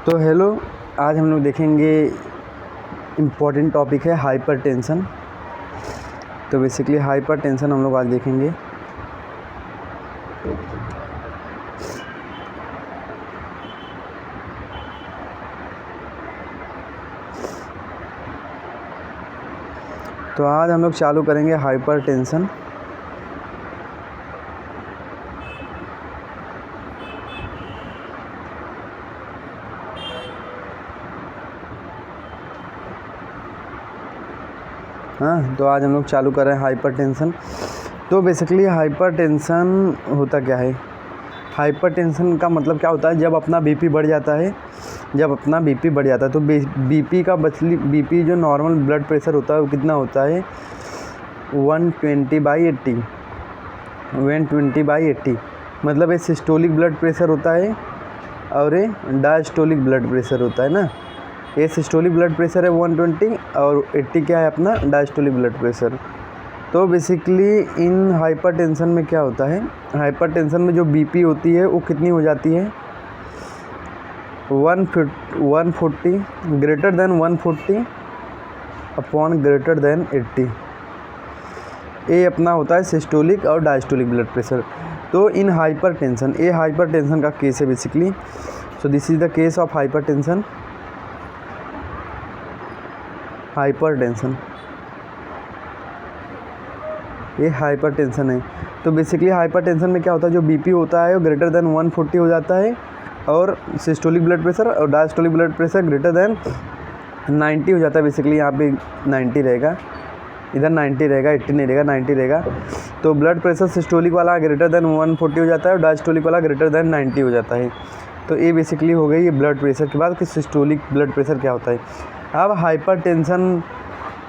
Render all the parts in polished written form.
तो हेलो, आज हम लोग देखेंगे इम्पॉर्टेंट टॉपिक है हाइपरटेंशन। तो बेसिकली हाइपरटेंशन हम लोग आज देखेंगे। तो आज हम लोग चालू करेंगे हाइपरटेंशन। हाँ, तो आज हम लोग चालू कर रहे हैं हाइपरटेंशन। तो बेसिकली हाइपरटेंशन होता क्या है? हाइपरटेंशन का मतलब क्या होता है? जब अपना बीपी बढ़ जाता है, तो बीपी का बीपी जो नॉर्मल ब्लड प्रेशर होता है वो कितना होता है? 120/80। 120/80 मतलब ये सिस्टोलिक ब्लड प्रेशर होता है और ये डायस्टोलिक ब्लड प्रेशर होता है ना। ये सिस्टोलिक ब्लड प्रेशर है 120 और 80 क्या है अपना डायस्टोलिक ब्लड प्रेशर। तो बेसिकली इन हाइपरटेंशन में क्या होता है? हाइपरटेंशन में जो बीपी होती है वो कितनी हो जाती है? 140 greater than 140 upon greater than 80। ये अपना होता है सिस्टोलिक और डायस्टोलिक ब्लड प्रेशर। तो इन हाइपरटेंशन, ये हाइपरटेंशन का केस है basically. So this is the case of hypertension. ये हाइपरटेंशन है। तो बेसिकली हाइपरटेंशन में क्या होता है? जो बीपी होता है वो ग्रेटर देन 140 हो जाता है और सिस्टोलिक ब्लड प्रेशर और diastolic blood pressure greater than 90 हो जाता है। बेसिकली यहाँ पे 90 रहेगा, इधर 90 रहेगा, 80 नहीं रहेगा, 90 रहेगा। तो ब्लड प्रेशर सिस्टोलिक वाला ग्रेटर देन 140 हो जाता है और डायस्टोलिक वाला ग्रेटर देन 90 हो जाता है। तो ये बेसिकली हो गई ये ब्लड प्रेशर के बाद कि सिस्टोलिक ब्लड प्रेशर क्या होता है। अब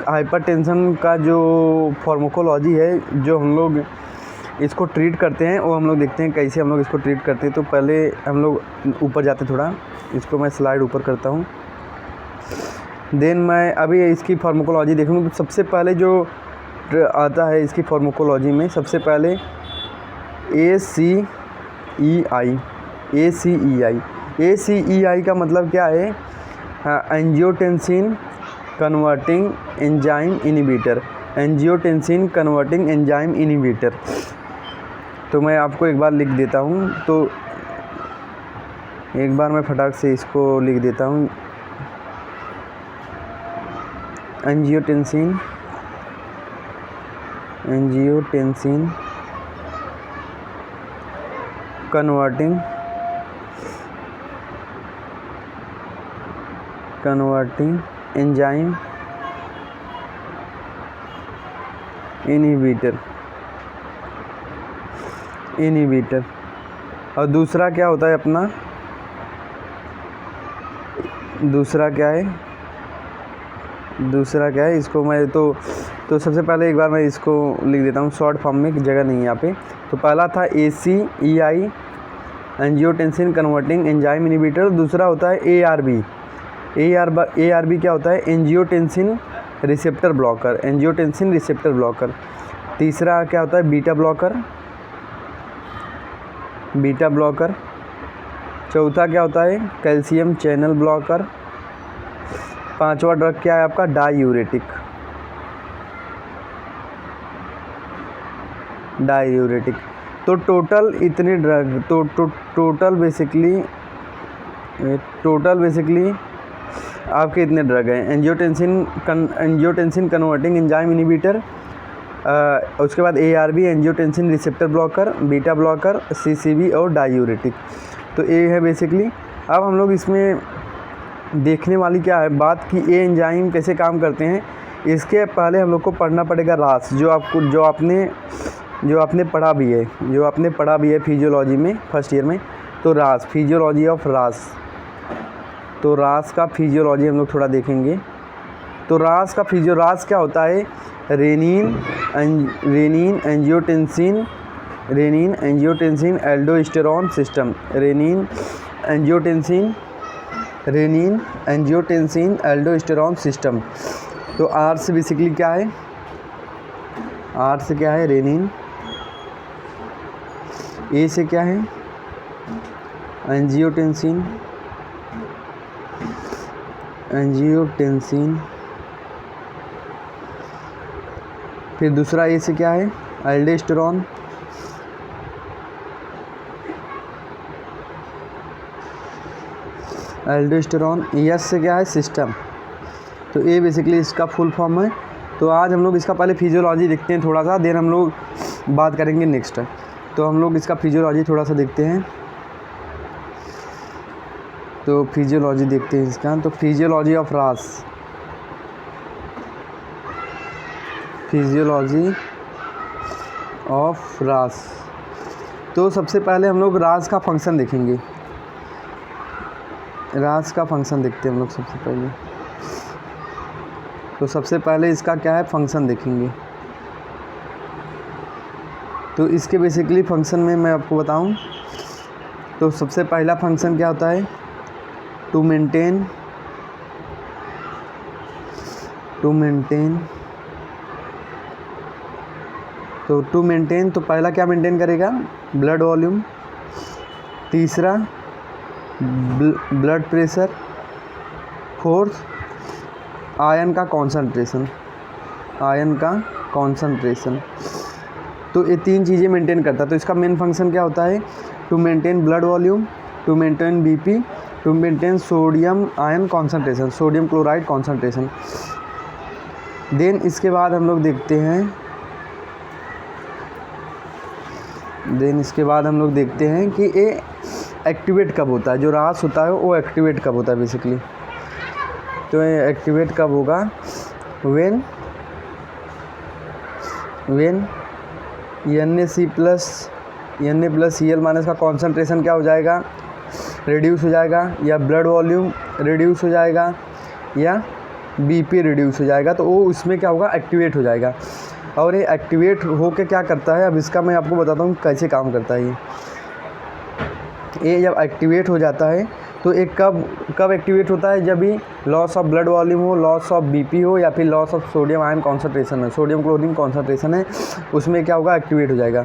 हाइपरटेंशन का जो फार्माकोलॉजी है, जो हम लोग इसको ट्रीट करते हैं, वो हम लोग देखते हैं कैसे हम लोग इसको ट्रीट करते हैं। तो पहले हम लोग ऊपर जाते थोड़ा, इसको मैं स्लाइड ऊपर करता हूँ। देन मैं अभी इसकी फार्माकोलॉजी देखूँगा। तो सबसे पहले जो आता है इसकी फार्माकोलॉजी में, सबसे पहले ACEI का मतलब क्या है? Angiotensin converting enzyme inhibitor. Angiotensin converting enzyme inhibitor. तो मैं आपको एक बार लिख देता हूँ। तो एक बार मैं फटाक से इसको लिख देता हूँ। Angiotensin converting enzyme inhibitor. और दूसरा क्या होता है अपना? दूसरा क्या है इसको मैं तो सबसे पहले एक बार मैं इसको लिख देता हूँ शॉर्ट फॉर्म में, जगह नहीं है यहाँ पे। तो पहला था ACEI angiotensin converting enzyme inhibitor. दूसरा होता है ARB क्या होता है? Angiotensin receptor blocker. तीसरा क्या होता है? Beta blocker. चौथा क्या होता है? Calcium channel blocker. पांचवा ड्रग क्या है आपका? डाययूरेटिक। तो टोटल इतने ड्रग, तो टोटल बेसिकली आपके इतने ड्रग हैं। एंजियोटेंसिन कन्वर्टिंग एंजाइम इनहिबिटर, उसके बाद ARB angiotensin receptor blocker, beta blocker, CCB और डाययूरेटिक। तो ये है बेसिकली। अब हम लोग इसमें देखने वाली क्या है बात कि ये एंजाइम कैसे काम करते हैं। इसके पहले हम लोग को पढ़ना पड़ेगा रास, जो आपने पढ़ा भी है फिजियोलॉजी में फर्स्ट ईयर में। तो रास, फिजियोलॉजी ऑफ रास। तो रास का फिजियोलॉजी हम लोग थोड़ा देखेंगे। तो रास क्या होता है? Renin angiotensin aldosterone system. Renin angiotensin aldosterone system. तो आर से बेसिकली क्या है? रेनिन। ए से क्या है? Angiotensin angiotensin. फिर दूसरा ए से क्या है, एल्डोस्टेरोन। एल्डोस्टेरोन। एस से क्या है, सिस्टम। तो ये बेसिकली इसका फुल फॉर्म है। तो आज हम लोग इसका पहले फिजियोलॉजी देखते हैं थोड़ा सा, देन हम लोग बात करेंगे नेक्स्ट। तो हम लोग इसका फिजियोलॉजी थोड़ा सा देखते हैं। तो फिजियोलॉजी देखते हैं इसका। तो फिजियोलॉजी ऑफ रास, फिजियोलॉजी ऑफ रास। तो सबसे पहले हम लोग रास का फंक्शन देखेंगे। रास का फंक्शन देखते हैं हम लोग सबसे पहले। तो सबसे पहले इसका क्या है, फंक्शन देखेंगे। तो इसके बेसिकली फंक्शन में मैं आपको बताऊं तो सबसे पहला फंक्शन क्या होता है, टू मेंटेन तो टू मेंटेन तो पहला क्या मेंटेन करेगा, ब्लड वॉल्यूम। तीसरा ब्लड प्रेशर। फोर्थ आयरन का कॉन्सनट्रेशन। तो ये तीन चीज़ें मेंटेन करता है। तो इसका मेन फंक्शन क्या होता है, to maintain blood volume, to maintain BP, to maintain sodium ion concentration, sodium chloride concentration. Then इसके बाद हम लोग देखते हैं कि ये एक्टिवेट कब होता है, जो रास होता है वो एक्टिवेट कब होता है बेसिकली। तो ये एक्टिवेट कब होगा, व्हेन Na+Cl- का कॉन्सनट्रेशन क्या हो जाएगा, रिड्यूस हो जाएगा, या ब्लड वॉल्यूम रिड्यूस हो जाएगा, या बीपी रिड्यूस हो जाएगा। तो वो उसमें क्या होगा, एक्टिवेट हो जाएगा। और ये एक्टिवेट होके क्या करता है, अब इसका मैं आपको बताता हूँ कैसे काम करता है। ये जब एक्टिवेट हो जाता है तो एक कब एक्टिवेट होता है, जब भी लॉस ऑफ ब्लड वॉल्यूम हो, लॉस ऑफ बीपी हो, या फिर loss of sodium ion concentration है, सोडियम क्लोरीन कॉन्सनट्रेशन है, उसमें क्या होगा, एक्टिवेट हो जाएगा।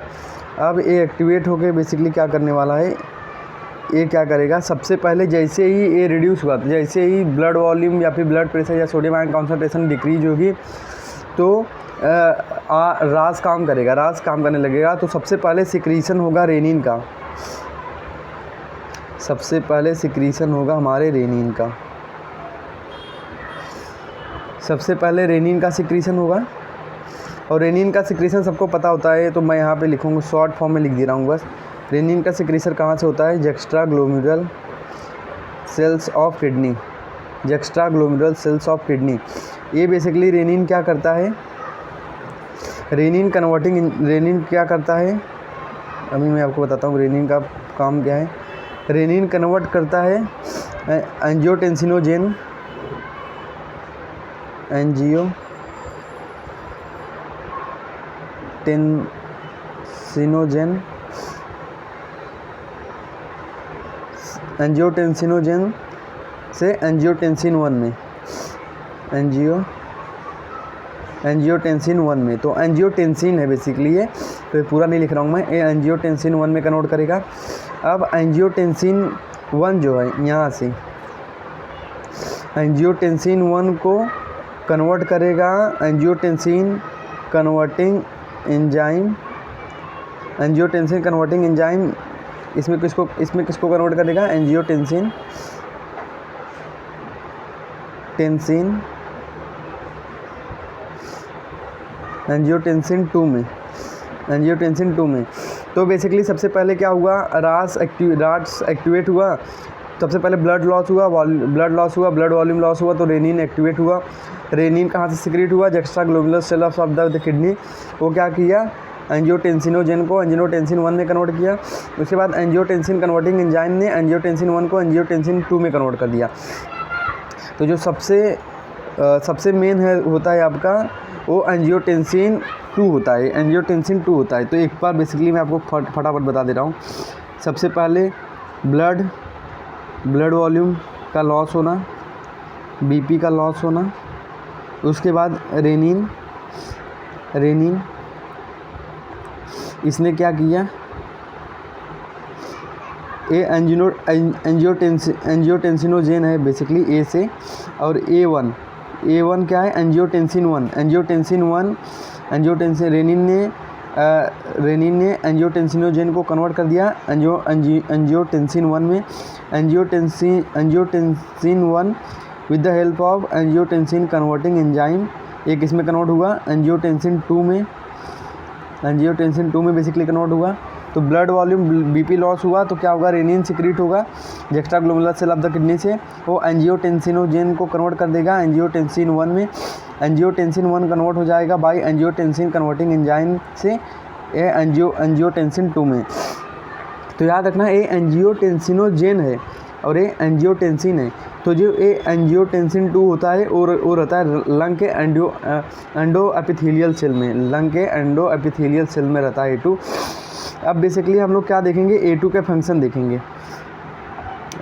अब ये एक्टिवेट होके बेसिकली क्या करने वाला है, ये क्या करेगा, सबसे पहले जैसे ही ये रिड्यूस हुआ, जैसे ही ब्लड वॉल्यूम या फिर ब्लड प्रेशर या सोडियम आयन कॉन्सनट्रेशन डिक्रीज होगी तो रास काम करेगा, रास काम करने लगेगा। तो सबसे पहले सिक्रीशन होगा रेनिन का, सबसे पहले सिक्रीशन होगा हमारे रेनिन का, सबसे पहले रेनिन का सिक्रीशन होगा। और रेनिन का सिक्रीशन सबको पता होता है, तो मैं यहाँ पे लिखूँगा, शॉर्ट फॉर्म में लिख दे रहा हूँ बस। रेनिन का सिक्रीशन कहाँ से होता है, extraglomerular cells of kidney, extraglomerular cells of kidney. ये बेसिकली रेनिन क्या करता है, रेनिन क्या करता है, अभी मैं आपको बताता हूँ रेनिन का काम क्या है। रेनिन कन्वर्ट करता है एंजियोटेंसिनोजेन से एंजियोटेंसिन 1 में, एंजियोटेंसिन 1 में। तो एंजियोटेंसिन है बेसिकली ये, तो ये पूरा नहीं लिख रहा हूँ मैं, ये एंजियोटेंसिन 1 में कन्वर्ट करेगा। अब एंजियोटेंसिन 1 जो है, यहाँ से एंजियोटेंसिन 1 को कन्वर्ट करेगा एंजियोटेंसिन कन्वर्टिंग एंजाइम। इसमें किसको कन्वर्ट करेगा, एंजियोटेंसिन 2 में। तो बेसिकली सबसे पहले क्या हुआ, रास एक्टिवेट हुआ। सबसे पहले ब्लड लॉस हुआ, ब्लड वॉल्यूम लॉस हुआ, तो रेनिन एक्टिवेट हुआ। रेनिन कहाँ से सिक्रीट हुआ, एक्स्ट्राग्लोमेरुलर सेल्स ऑफ द किडनी। वो क्या किया, एंजियोटेंसिनोजेन को एंजियोटेंसिन 1 में कन्वर्ट किया। उसके बाद एंजियोटेंसिन कन्वर्टिंग एंजाइम ने एंजियोटेंसिन 1 को एंजियोटेंसिन 2 में कन्वर्ट कर दिया। तो जो सबसे मेन होता है आपका, वो एंजियोटेंसिन 2 होता है। तो एक बार बेसिकली मैं आपको फटाफट बता दे रहा हूँ। सबसे पहले ब्लड वॉल्यूम का लॉस होना, बीपी का लॉस होना, उसके बाद रेनिन इसने क्या किया, ए एंजियोटेंसिनोजेन है बेसिकली ए से, और ए वन क्या है, एंजियोटेंसिन 1 रेनिन ने एंजियोटेंसिनोजेन को कन्वर्ट कर दिया एंजियोटेंसिन 1 में। Angiotensin 1 with the help of angiotensin converting enzyme एक इसमें कन्वर्ट हुआ एंजियोटेंसिन 2 में बेसिकली कन्वर्ट हुआ। तो ब्लड वॉल्यूम बीपी लॉस हुआ तो क्या होगा, रेनिन सिक्रीट होगा extra glomerular cell of the kidney से, वो एंजियोटेंसिनोजेन को कन्वर्ट कर देगा एंजियोटेंसिन 1 में। एंजियोटेंसिन 1 कन्वर्ट हो जाएगा बाय एंजियोटेंसिन कन्वर्टिंग एंजाइम से एंजियोटेंसिन 2 में। तो याद रखना ये एंजियोटेंसिनोजेन है और ये एंजियोटेंसिन है। तो जो ये एंजियोटेंसिन 2 होता है और रहता है लंग के एंडो एपिथेलियल सेल में, रहता है A2। अब बेसिकली हम लोग क्या देखेंगे, A2 के फंक्शन देखेंगे।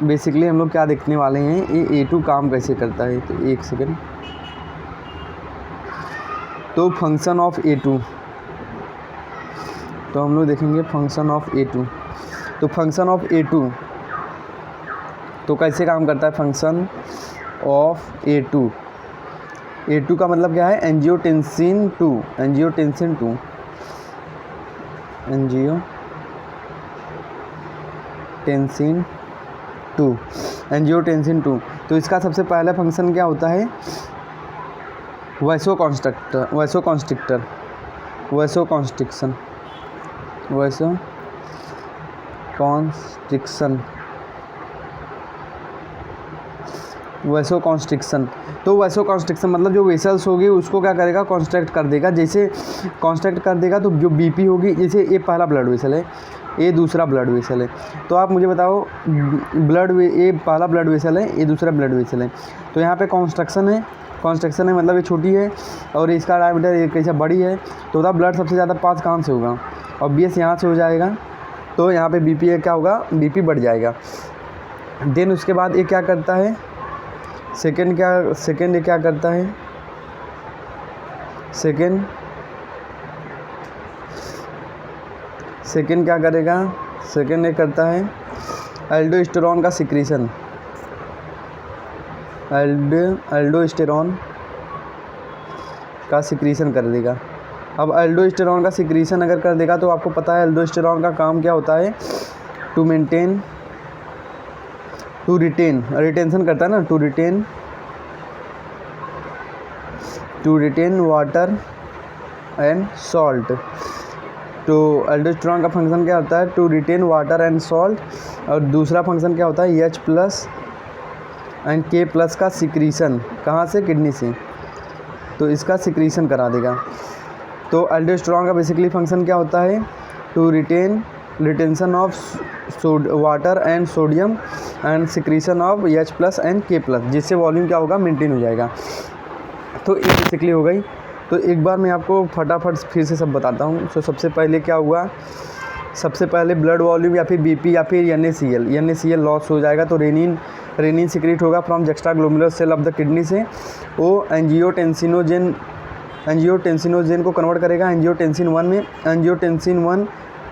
बेसिकली हम लोग क्या देखने वाले हैं, ये A2 काम कैसे करता है। तो एक सेकेंड, तो फंक्शन ऑफ A2, तो हम लोग देखेंगे फंक्शन ऑफ A2। तो फंक्शन ऑफ A2 तो कैसे काम करता है, फंक्शन ऑफ A2 का मतलब क्या है, एंजियोटेंसिन 2 एंजियोटेंसिन 2। तो इसका सबसे पहला फंक्शन क्या होता है, वैसोकॉन्स्ट्रिक्शन। तो वैसोकॉन्स्ट्रिक्शन मतलब जो वेसल्स होगी उसको क्या करेगा, कॉन्स्ट्रैक्ट कर देगा। जैसे कॉन्स्ट्रैक्ट कर देगा तो जो बीपी होगी, जैसे ये पहला ब्लड वेसल है, ये दूसरा ब्लड वेसल है। तो आप मुझे बताओ ये पहला ब्लड वेसल है, ये दूसरा ब्लड वेसल है। तो यहाँ पे कॉन्स्ट्रक्शन है मतलब ये छोटी है और इसका डायमीटर एक कैसा बड़ी है। तो बता ब्लड सबसे ज़्यादा पास कहाँ से होगा, ऑब्वियस यहाँ से हो जाएगा। तो यहाँ पे बीपी क्या होगा, बीपी बढ़ जाएगा। देन उसके बाद ये क्या करता है, सेकेंड ये क्या करता है, सेकेंड क्या करेगा, सेकेंड ये करता है एल्डोस्टेरॉन का सिक्रीशन, एल्डोस्टेरॉन का सिक्रीशन कर देगा। अब एल्डोस्टेरॉन का सिक्रीशन अगर कर देगा तो आपको पता है एल्डोस्टेरॉन का काम क्या होता है, रिटेंशन करता है ना, to retain water and salt. तो एल्डोस्टेरॉन का फंक्शन क्या होता है, to retain water and salt, और दूसरा फंक्शन क्या होता है H+ एंड K+ का सिक्रीशन, कहाँ से, किडनी से। तो इसका सिक्रीशन करा देगा। तो एल्डोस्टेरॉन का बेसिकली फंक्शन क्या होता है, to retention of water and sodium and secretion of H+ and K+, जिससे वॉल्यूम क्या होगा, मेंटेन हो जाएगा। तो ये बेसिकली हो गई। तो एक बार मैं आपको फटाफट फिर से सब बताता हूँ। तो सबसे पहले क्या हुआ, सबसे पहले ब्लड वॉल्यूम या फिर बीपी या फिर NaCl लॉस हो जाएगा। तो रेनिन सिक्रीट होगा from extra glomerular cell of the kidney से, वो एंजियोटेंसिनोजेन को कन्वर्ट करेगा एंजियोटेंसिन 1 में। Angiotensin 1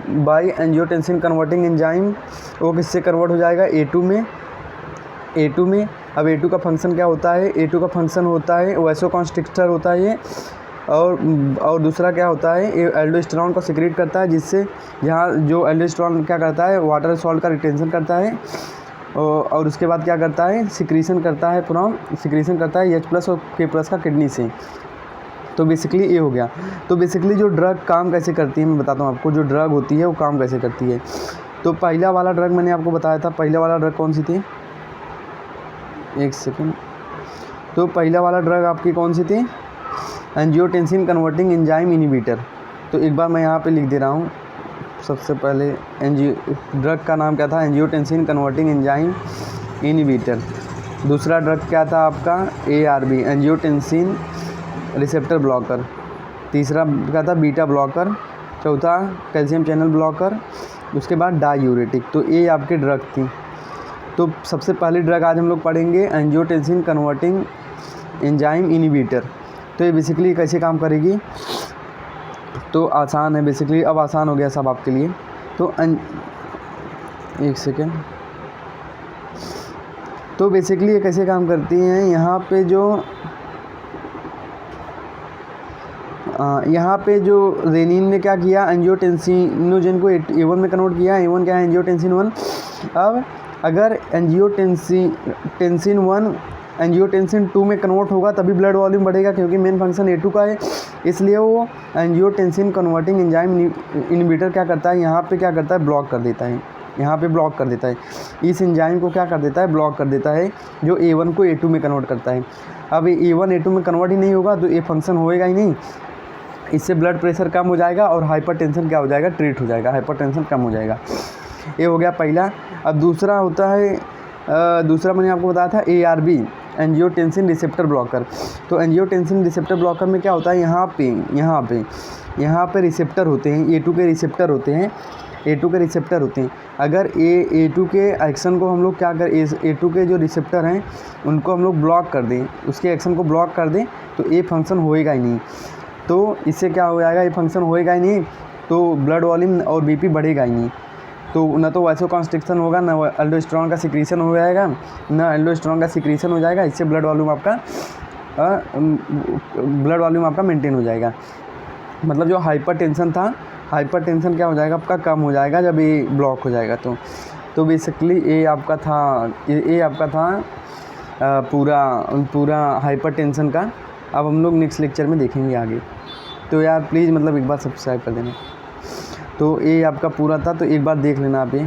by angiotensin converting enzyme वो किससे कन्वर्ट हो जाएगा, A2 में। अब A2 का फंक्शन क्या होता है, A2 का फंक्शन होता है वैसोकॉन्स्ट्रिक्टर होता है ये, और दूसरा क्या होता है, ये एल्डोस्टेरॉन को सिक्रीट करता है, जिससे जहाँ जो एल्डोस्टेरॉन क्या करता है, वाटर सॉल्ट का रिटेंशन करता है, और उसके बाद क्या करता है, सिक्रीशन करता है H+ और K+ का किडनी से। तो बेसिकली ये हो गया। तो बेसिकली जो ड्रग काम कैसे करती है मैं बताता हूँ आपको, जो ड्रग होती है वो काम कैसे करती है। तो पहला वाला ड्रग मैंने आपको बताया था, पहला वाला ड्रग कौन सी थी, एक सेकेंड। तो पहला वाला ड्रग आपकी कौन सी थी, एंजियोटेंसिन कन्वर्टिंग एंजाइम इनहिबिटर। तो एक बार मैं यहाँ पे लिख दे रहा हूँ। सबसे पहले ड्रग का नाम क्या था, एंजियोटेंसिन कन्वर्टिंग एंजाइम इनहिबिटर। दूसरा ड्रग क्या था आपका, ARB एंजियोटेंसिन रिसेप्टर ब्लॉकर। तीसरा क्या था, बीटा ब्लॉकर। चौथा कैल्शियम चैनल ब्लॉकर। उसके बाद डायूरेटिक। तो ये आपके ड्रग थी। तो सबसे पहली ड्रग आज हम लोग पढ़ेंगे एंजियोटेंसिन कन्वर्टिंग एंजाइम इनहिबिटर। तो ये बेसिकली कैसे काम करेगी, तो आसान है बेसिकली, अब आसान हो गया सब आपके लिए। तो एक सेकेंड। तो बेसिकली ये कैसे काम करती हैं, यहाँ पे जो रेनिन ने क्या किया, एंजियोटेंसिनोजन को A1 में कन्वर्ट किया। A1 क्या है, एंजियोटेंसिन 1। अब अगर एंजियोटेंसिन 1 एंजियोटेंसिन 2 में कन्वर्ट होगा तभी ब्लड वॉल्यूम बढ़ेगा, क्योंकि मेन फंक्शन A2 का है। इसलिए वो एंजियोटेंसिन कन्वर्टिंग एंजाइम इनहिबिटर क्या करता है, यहाँ पे क्या करता है, ब्लॉक कर देता है। यहाँ पे ब्लॉक कर देता है, इस एंजाइम को क्या कर देता है, ब्लॉक कर देता है, जो A1 को A2 में कन्वर्ट करता है। अब A1 A2 में कन्वर्ट ही नहीं होगा तो ये फंक्शन होएगा ही नहीं। इससे ब्लड प्रेशर कम हो जाएगा और हाइपरटेंशन क्या हो जाएगा, ट्रीट हो जाएगा, हाइपरटेंशन कम हो जाएगा। ये हो गया पहला। अब दूसरा होता है, दूसरा मैंने आपको बताया था ARB, एंजियोटेंसिन रिसेप्टर ब्लॉकर। तो एंजियोटेंसिन रिसेप्टर ब्लॉकर में क्या होता है, यहाँ पे रिसेप्टर होते हैं, A2 के रिसेप्टर होते हैं, A2 के रिसेप्टर होते हैं। अगर A2 के एक्शन को हम लोग क्या कर, A2 के जो रिसेप्टर हैं उनको हम लोग ब्लॉक कर दें, उसके एक्शन को ब्लॉक कर दें, तो ये फंक्शन होएगा ही नहीं। तो इससे क्या हो जाएगा, ये फंक्शन होएगा ही नहीं, तो ब्लड वॉल्यूम और BP बढ़ेगा ही नहीं। तो न तो वासोकॉन्स्ट्रिक्शन होगा, ना एल्डोस्टेरोन का सिक्रीशन हो जाएगा, ना एल्डोस्टेरोन का सिक्रीशन हो जाएगा। इससे ब्लड वॉल्यूम आपका मेंटेन हो जाएगा। मतलब जो हाइपरटेंशन था, हाइपरटेंशन क्या हो जाएगा आपका, कम हो जाएगा जब ये ब्लॉक हो जाएगा। तो बेसिकली ये आपका था पूरा हाइपरटेंशन का। अब हम लोग नेक्स्ट लेक्चर में देखेंगे आगे। तो यार प्लीज़ मतलब एक बार सब्सक्राइब कर देना। तो ये आपका पूरा था, तो एक बार देख लेना आप ये।